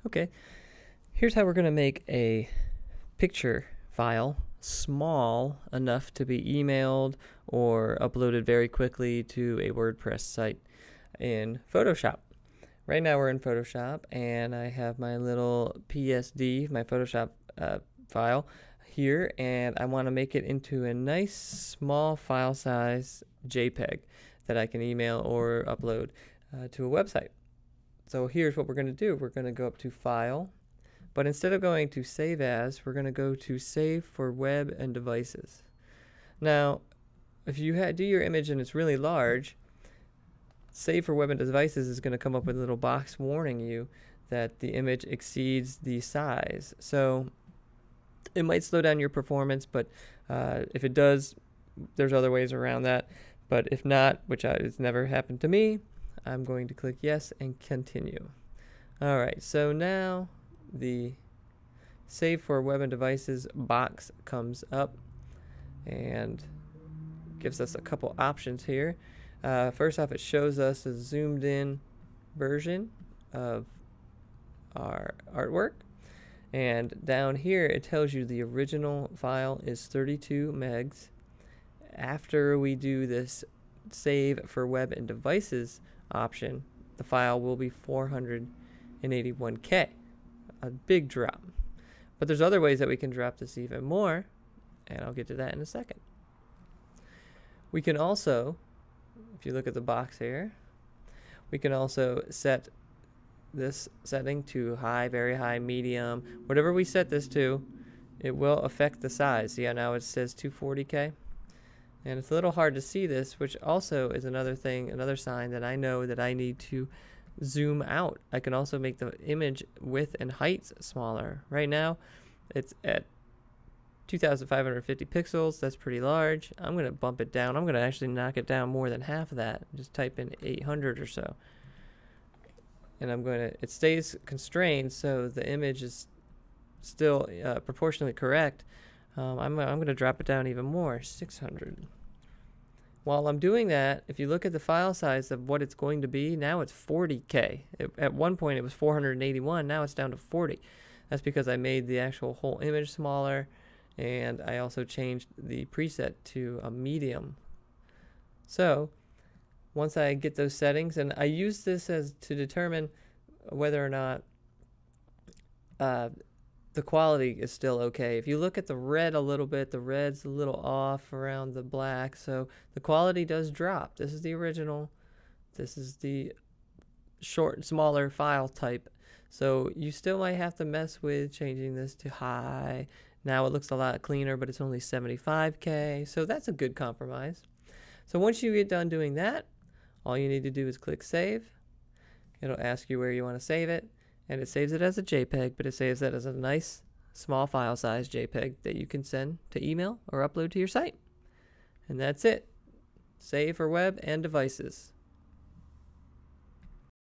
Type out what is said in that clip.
Okay, here's how we're going to make a picture file small enough to be emailed or uploaded very quickly to a WordPress site in Photoshop. Right now we're in Photoshop and I have my little PSD, my Photoshop file here, and I want to make it into a nice small file size JPEG that I can email or upload to a website. So here's what we're going to do. We're going to go up to File, but instead of going to Save As, we're going to go to Save for Web and Devices. Now, if you do your image and it's really large, Save for Web and Devices is going to come up with a little box warning you that the image exceeds the size. So it might slow down your performance, but if it does, there's other ways around that. But if not, which has never happened to me, I'm going to click yes and continue. Alright, so now the Save for Web and Devices box comes up and gives us a couple options here. First off, it shows us a zoomed in version of our artwork. And down here, it tells you the original file is 32 megs. After we do this Save for Web and Devices option, the file will be 481K. A big drop. But there's other ways that we can drop this even more, and I'll get to that in a second. We can also, if you look at the box here, we can also set this setting to high, very high, medium. Whatever we set this to, it will affect the size. See how now it says 240K? And it's a little hard to see this, which also is another thing, another sign that I know that I need to zoom out. I can also make the image width and height smaller. Right now, it's at 2,550 pixels. That's pretty large. I'm going to bump it down. I'm going to actually knock it down more than half of that. Just type in 800 or so. And I'm going to, it stays constrained, so the image is still proportionally correct. I'm going to drop it down even more, 600. While I'm doing that, if you look at the file size of what it's going to be, now it's 40K. At one point it was 481, now it's down to 40. That's because I made the actual whole image smaller, and I also changed the preset to a medium. So once I get those settings, and I use this as to determine whether or not the quality is still okay. If you look at the red a little bit, the red's a little off around the black, so the quality does drop. This is the original. This is the short, smaller file type. So you still might have to mess with changing this to high. Now it looks a lot cleaner, but it's only 75K, so that's a good compromise. So once you get done doing that, all you need to do is click Save. It'll ask you where you want to save it, and it saves it as a JPEG, but it saves it as a nice small file size JPEG that you can send to email or upload to your site. And that's it. Save for web and devices.